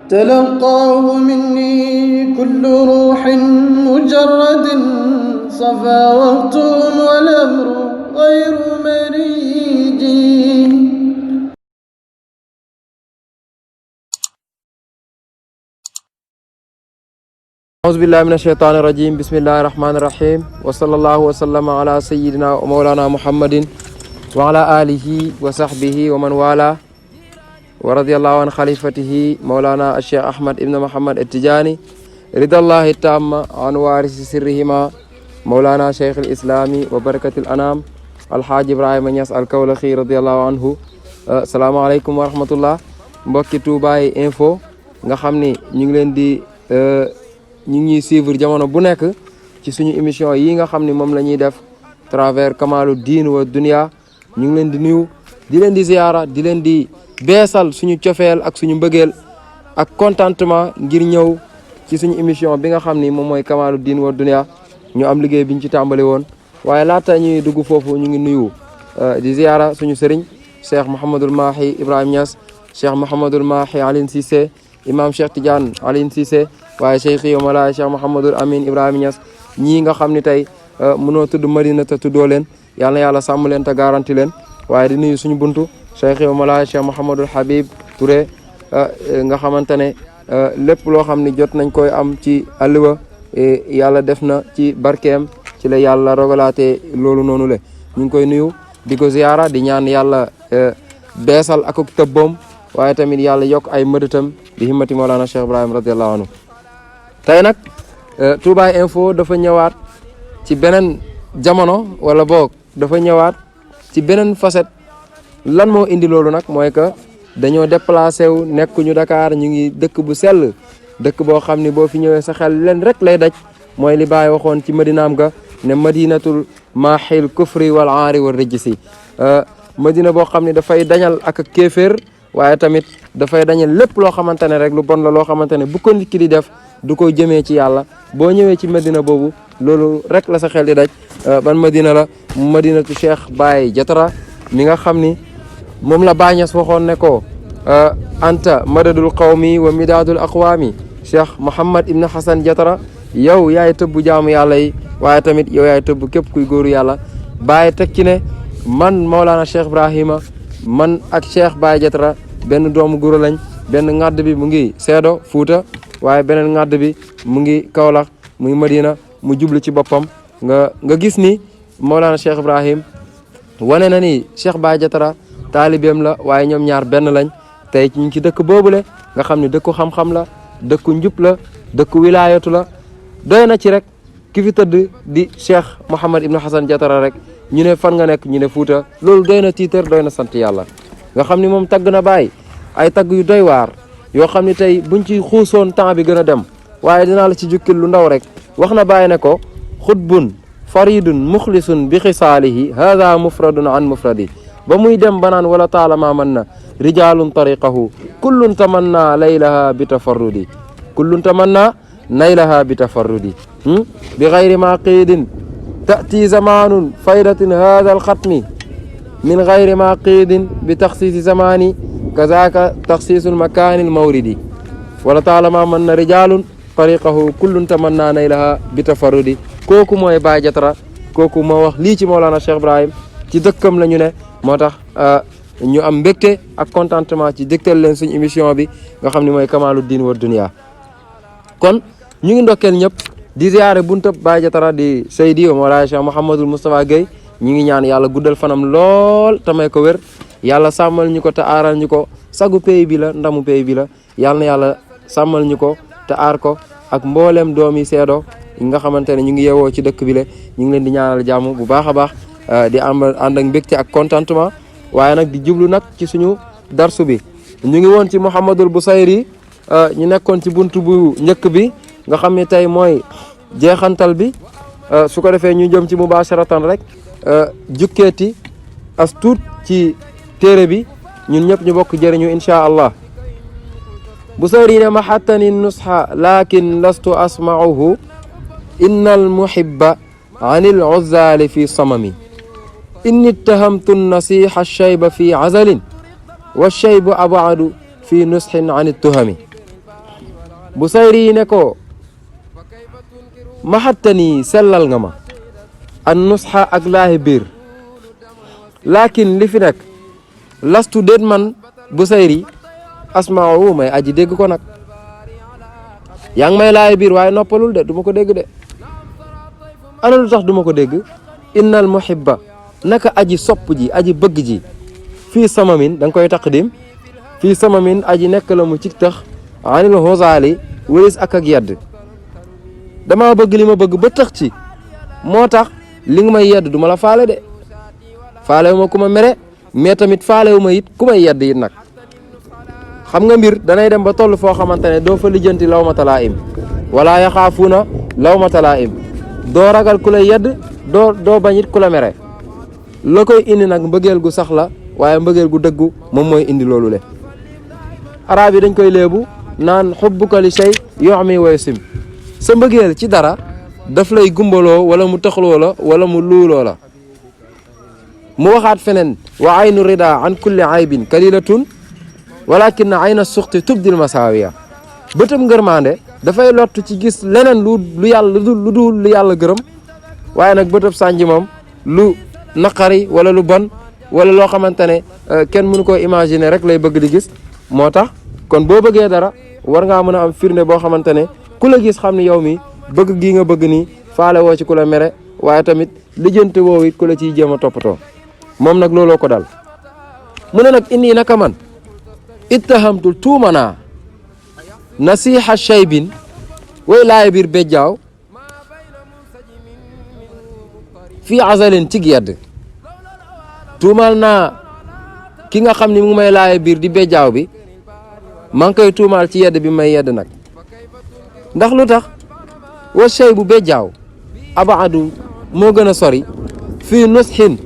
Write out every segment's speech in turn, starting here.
تلقاه مني كل روح مجرد صفا وقتهم والأمر غير مريج. أعوذ بالله من الشيطان الرجيم. بسم الله الرحمن الرحيم، وصلى الله وسلم على سيدنا ومولانا محمد وعلى آله وصحبه ومن والاه، ورضي الله عن خليفته مولانا الشيخ أحمد ابن محمد التجاني رضا الله التام عن وارث سرهما مولانا شيخ الإسلام وبركة الأنام الحاج إبراهيم نياس الكولخي رضي الله عنه. السلام عليكم ورحمة الله. mbokki Touba info nga xam ni ñu ngi leen di ñu ngi suivre jamono bu nekk ci suñu émission yi nga xam ni moom la ñuy def travers Kamalou Diny wa Dunya. ñu ngi leen di nuyu, di leen di ziyaara, di leen di beesal suñu cofeel ak suñu mbëggeel ak contentement ngir ñëw ci suñu émission bi nga xam ni moom mooy Kamalou Diny wa Dunya. ñu am liggéey biñ ci tàmbali woon, waaye laata ñuy dugg foofu ñu ngi nuyu di ziyaara suñu sëriñ Cheikh Mouhamadul Mahi Ibrahima Niass, Cheikh Mouhamadul Mahi Aline Cissé, imam Cheikh Tidiane Aline Cissé, waaye CHEIKH Mawlaay Cheikh Mouhamadul Amin Ibrahima Niass. ñii nga xam ni tey mënoo tudd Madina te tuddoo leen, yal na yàlla sàmm leen te garanti leen. waaye di nuyu suñu buntu CHEIKH Mawlaay Cheikh Mouhamadul Habib Touré nga xamante ne lépp loo xam ni jot nañ koy am ci àlluwa yàlla def na ci barkeem ci la yàlla rogalaatee loolu noonu le ñu ngi koy nuyu di ko ziyaara di ñaan yàlla beesal ak tëbboom, waaye tamit yàlla yokk ay mëdëtam bi himmati Mawlana Cheikh Ibrahim radiallahu anhu. tey nag Touba info dafa ñëwaat ci beneen jamono, wala boog dafa ñëwaat ci beneen facette. lan moo indi loolu nag mooy que dañoo déplacé wu, nekkuñu Dakar, ñu ngi dëkk bu sell, dëkk boo xam ni boo fi ñëwee sa xel leen rek lay daj mooy li Baay waxoon ci madinaam ga ne madinatul mahil kufri wal aari wal rijsi. madina boo xam ni dafay dañal ak kéeféer, waaye tamit dafay dañal lépp loo xamante ne rek lu bon la, loo xamante ne bu ko nit ki di def du ko jëmee ci yàlla. boo ñëwee ci madina boobu loolu rek la sa xel di daj. ban madina la? madinatu Cheikh Baye Jatara mi nga xam ni moom la Baay Ñas waxoon ne ko anta madadul qawmi wa midaadul aqwaami. Cheikh Mouhamad ibn Hassan Jatara, yow yaay tëbb jaamu yàlla yi, waaye tamit yow yaay tëbb képp kuy góoru yàlla. Baay teg ci ne man Maulana Cheikh Ibrahima, man ak Cheikh Baye Jatara benn doomu guro lañ. benn ŋàdd bi mu ngi Seedo Fuuta, waaye beneen ŋàdd bi mu ngi Kaolack muy Madina. mu jublu ci boppam nga gis ni Maulana Cheikh Ibrahim wane na ni Cheikh Baye Jatara taalibeem la, waaye ñoom ñaar benn lañ. tey ñu ngi ci dëkk boobule nga xam ne dëkku xam-xam la, dëkku njub la, dëkku wilaayatu la. doy na ci rek ki fi tëdd di Cheikh Mouhamad ibn Hassan Jatara rek ñu ne fan nga nekk, ñu ne Fuuta. loolu doy na tiitër, doy na sant yàlla. nga xam ni moom tagg na Baay ay tagg yu doy waar yoo xam ni tey buñ ci xuusoon temps bi gën a dem, waaye dinaa la ci jukkil lu ndaw rek. wax na Baay ne ko xutbun faridun muxlisun bi xisaalihi hada mufradun an mufradi. ba muy dem banaan wala taalama man na rijalun tariqahu kullun tamanna laylaha bi tafarrudi, kullun tamanna naylaha bi tafarrudi bi gayri ma qiidin tati zamanun faydatin hada alxatmi min gayri ma qiidin bi taxsiisi zamani kazaka taxsiisul makaanil mawridi. wala taalama man na rijalun tariqahu kullun tamanna naylaha bi tafarrudi. kooku mooy Baay Jatara, kooku moo wax lii ci Mawlana Cheikh Ibrahim. ci dëkkam la ñu ne, moo tax ñu am mbégte ak contentement ci dégtal leen suñu émission bi nga xam ne mooy Kamalou Diny wa Dunya. kon ñu ngi ndokkeel ñëpp di ziyaare buntab Baay Jatara di Seydi wa Mawlaay Cheikh Mouhamadul Moustapha Gueye. ñu ngi ñaan yàlla guddal fanam lool te may ko wér, yàlla sàmmal ñu ko te aaral ñu ko. sagu pays bi la, ndamu pays bi la. yàlla na yàlla sàmmal ñu ko te aar ko ak mboolem doomi Seedo yi nga xamante ne ñu ngi yeewoo ci dëkk bi le. ñu ngi leen di ñaanal jàmm bu baax a baax, di ànd ak mbégte ak contentement. waaye nag di jublu nag ci suñu darsu bi. ñu ngi woon ci Mouhamadul Busayri, ñu nekkoon ci buntu bu njëkk bi nga xam ne tey mooy jeexantal bi. su ko defee ñu jëm ci mubasharatan rek jukkeeti as tuut ci téere bi, ñun ñëpp ñu bokk jëriñu insha allah. Busayri ne mahattani nusha lakin lastu asma'uhu innal muhibba anil uzzali fi samami inni ittahamtu nasiha shayba fi azalin wa shaybu abadu fi nushin an tuhami. Busayri ne ko mahattani sellal nga ma an nusxa ak laahi biir laakin li fi nekk lastu déet man Busayri asma'u may aji dégg ko nag yaa ngi may laahi biir waaye noppalul de du ma ko dégg de ana lu tax du ma ko dégg innal muhibba naka aji sopp ji aji bëgg ji fii samamin da nga koy taqdim fii samamin aji nekk la mu ci tax anil hosali wëlis ak yedd dama bëgg li ma bëgg ba tax ci moo tax li nga may yedd du ma la faale de faalewu ma ku ma mere mais tamit faalewu ma it ku may yedd it nag xam nga mbir danay dem ba toll foo xamante ne doo fa lijjanti lawmata laa'im wala yaxaafuuna lawmata laa'im doo ragal ku lay yedd doo bañ it ku la mere la koy indi nag mbëggeel gu sax la waaye mbëggeel gu dëggu moom mooy indi loolu le arab yi dañ koy léebu naan xubbuka li shay yu'mi wa yusim sa mbëggeel ci dara daf lay gumbaloo wala mu taxloo la wala mu luuloo la mu waxaat feneen wa aynu rida an kulli aybin kalilatun walakin ayna suxti tubdil masaawiya bëtam ngërmande dafay lott ci gis leneen lu yàlla lu dul lu yàlla gërëm waaye nag bëtab sànji moom lu naqari wala lu bon wala loo xamante ne kenn mënu koo imaginer rek lay bëgg di gis moo tax kon boo bëggee dara war ngaa mën a am firnde boo xamante ne ku la gis xam ne yow mi bëgg gii nga bëgg nii faale woo ci ku la mere waaye tamit lijjante woowu it ku la ciy jéem a toppatoo moom nag looloo ko dal mu ne nag inni naka man ittahamtul tuumanaa nasiha shaybin way laay biir bejjaaw fii azalin cig yedd tuumal naa ki nga xam ni mu ngi may laay biir di bejjaaw bi maa ngi koy tuumaal ci yedd bi may yedd nag ndax lu tax wa shay bu bejjaaw abaadu moo gën a sori fii nusxin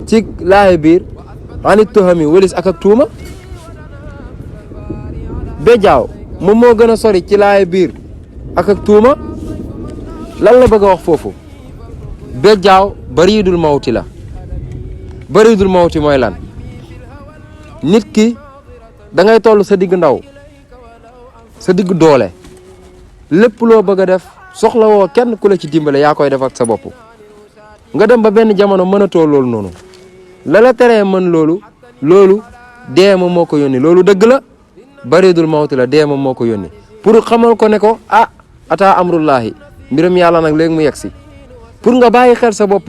ci laay biir anit tuhami walis ak tuuma bejjaaw moom moo gën a sori ci laay biir ak tuuma lan la bëgg a wax foofu bejjaaw bariidul mawti la bariidul mawti mooy lan nit ki da ngay toll sa digg ndaw sa digg doole lépp loo bëgg a def soxla woo kenn ku la ci dimbale yaa koy def ak sa bopp nga dem ba benn jamono mënatoo loolu noonu la la teree mën loolu dee moom moo ko yónni loolu dëgg la bariidul mawti la dee moom moo ko yónni pour xamal ko ne ko ata amrullahi mbiram yàlla nag léegi mu yegg si pour nga bàyyi xel sa bopp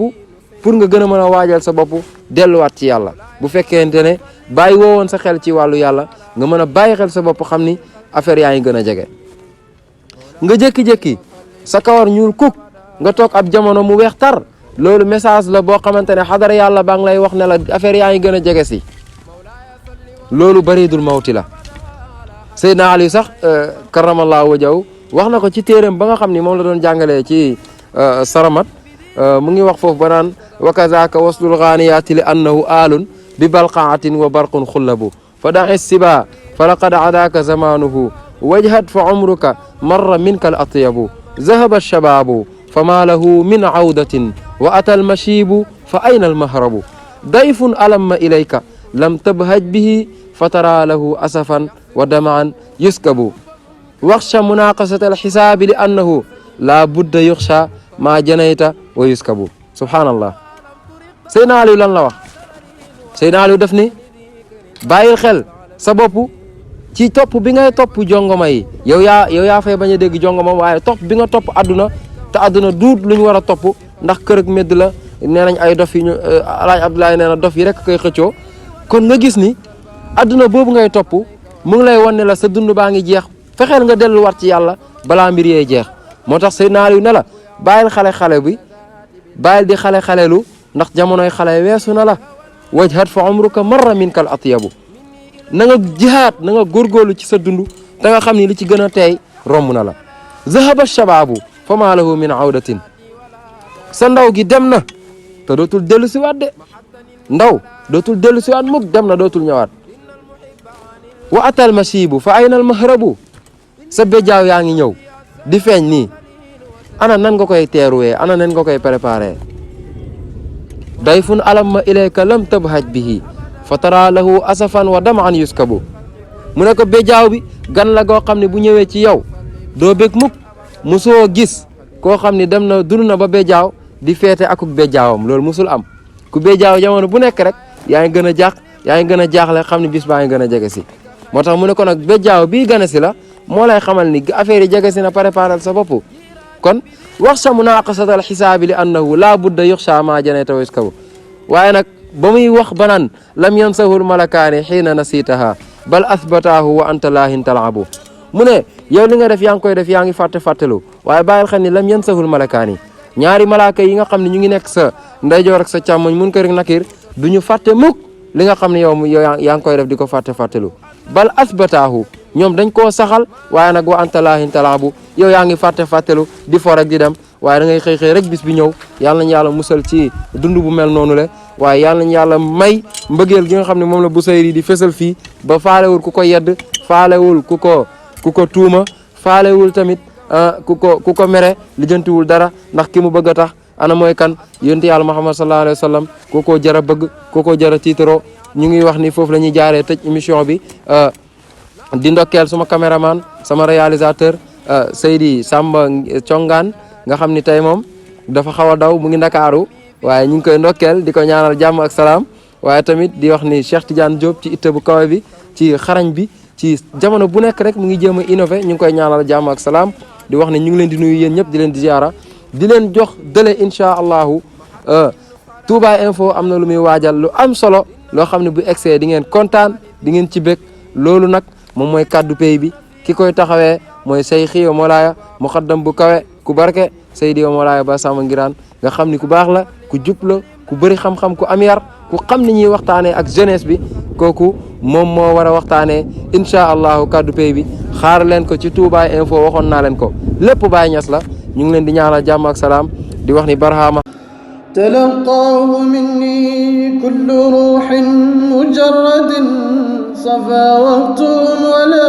pour nga gën a mën a waajal sa bopp delluwaat ci yàlla bu fekkente ne bàyyi woowoon sa xel ci wàllu yàlla nga mën a bàyyi xel sa bopp xam ni affaire yaa ngi gën a jege nga jékki-jékki sa kawar ñuul kuk nga toog ab jamono mu weex tar loolu message la boo xamante ne xadara yàlla baa ngi lay wax ne la affaire yaa ngi gën a jege si loolu bariidul mawti la Seydina Ali sax karamallahu wajahu wax na ko ci téeram ba nga xam ni moom la doon jàngalee ci saramat mu ngi wax foofu ba naan wa kazaka waslul ghaniyati li annahu alun bi balqaatin wa barqun xullabu fa daxi siba fa laqad adaka zamanuhu wajhat fa umruka marra minka al atyabu zahaba alshababu fa ma lahu min awdatin wa ata almashibu fa ayna almahrabu dayfun alamma ilayka lam tabhaj bihi fa tara lahu asafan wa damaan yuskabu waxsha munaqasata alxisaabi li annahu la budda yuxsha maa janayta wa yuskabu subhaanallah Seydina Aliou lan la wax Seydina Aliou def ni bàyyil xel sa bopp ci topp bi ngay topp jongoma yi yow yaa fay bañ a dégg jongoma waaye topp bi nga topp àdduna te àdduna duut lu ñu war a topp ndax kër ak medd la nee nañ ay dof yi ñu alaaj Abdoulaye nee na dof yi rek koy xëccoo kon nga gis ni àdduna boobu ngay topp mu ngi lay wan ne la sa dund baa ngi jeex fexeel nga delluwaat ci yàlla balaa mbir yee jeex moo tax Seydina Aliou ne la bàyyil xale bi bàyyil di xalelu ndax jamonoy xale weesu na la wajhat fa umruka marra minkal atyabu na nga jihaat na nga góorgóorlu ci sa dund te nga xam ni li ci gën a teey romb na la zahaba shababu fa ma lahu min awdatin sa ndaw gi dem na te dootul dellu si waat de ndaw dootul dellu si waat mukk dem na dootul ñëwaat wa atal mashibu fa aynal mahrabu sa bejaaw yaa ngi ñëw di feeñ nii ana nan nga koy teeruwee ana nan nga koy préparé dayfun alamma ilayka lam tabhaj bihi fa tara lahu asafan wa damaan yuskabu mu ne ko bejaaw bi gan la goo xam ne bu ñëwee ci yow doo bég mukk musoo gis koo xam ni dem na dund na ba bejaaw di feete akuk bejaawam loolu musul am ku bejaaw jamono bu nekk rek yaa ngi gën a jaax yaa ngi gën a jaaxle xam ni bis baa ngi gën a jege si moo tax mu ne ko nag bejaaw bii gën a si la moo lay xamal ni affaire yi jege si na préparal sa bopp kon wax sa munaqasatal xisaabi li annahu laa budda yuxsha ma janayta wa yaskabu waaye nag ba muy wax banaan lam yansahul malakaani xiina nasitaha bal athbataahu wa anta laahin talaabu mu ne yow li nga def yaa ngi koy def yaa ngi fàttelu waaye bàyyil xel ni lam yansahul malakaani ñaari malaaka yi nga xam ne ñu ngi nekk sa ndeyjoor ak sa càmmoñ munkar ak nakiir du ñu fàtte mukk li nga xam ne yow yaa ngi koy def di ko fàttelu bal athbataahu ñoom dañ koo saxal waaye nag wa anta laahin talaabu yow yaa ngi fàttelu di for ak di dem waaye da ngay xëy rek bis bi ñëw yàlla nañu yàlla musal ci dund bu mel noonu le waaye yàlla nañu yàlla may mbëggeel gi nga xam ne moom la Busayri di fësal fii ba faalewul ku ko yedd faalewul ku ko tuuma faalewul tamit ku ko mere lijjantiwul dara ndax ki mu bëgg a tax ana mooy kan yonent yàlla Muhammad sallallahu alayhi wa sallam kookoo jara bëgg kookoo jara tiitaro ñu ngi wax ni foofu la ñuy jaaree tëj émission bi di ndokkeel suma caméraman sama réalisateur Seydi Samba Congaan nga xam ni tey moom dafa xaw a daw mu ngi Ndakaaru waaye ñu ngi koy ndokkeel di ko ñaanal jàmm ak salaam waaye tamit di wax ni Cheikh Tidiane Diop ci itte bu kawe bi ci xarañ bi ci jamono bu nekk rek mu ngi jéem a innové ñu ngi koy ñaanal jàmm ak salaam di wax ne ñu ngi leen di nuyu yéen ñëpp di leen di ziara di leen jox dële incha allahu Touba Info am na lu muy waajal lu am solo loo xam ne bu egsee di ngeen kontaan di ngeen ci bég loolu nag moom mooy kaddu pay bi ki koy taxawee mooy Cheikhi wa Mawlaaya muqaddam bu kawe ku barke Seydi wa Mawlaaya ba sama ngiraan nga xam ni ku baax la ku jub la ku bëri xam-xam ku am yar ku xam ni ñuy waxtaanee ak jeunesse bi kooku moom moo war a waxtaanee incha allahu kaddu pay bi xaar leen ko ci Touba Info waxoon naa leen ko lépp Baay Ñas la ñu ngi leen di ñaanal jàmm ak salaam di wax ni barhama تلقاه مني كل روح مجرد صفا وقت ولا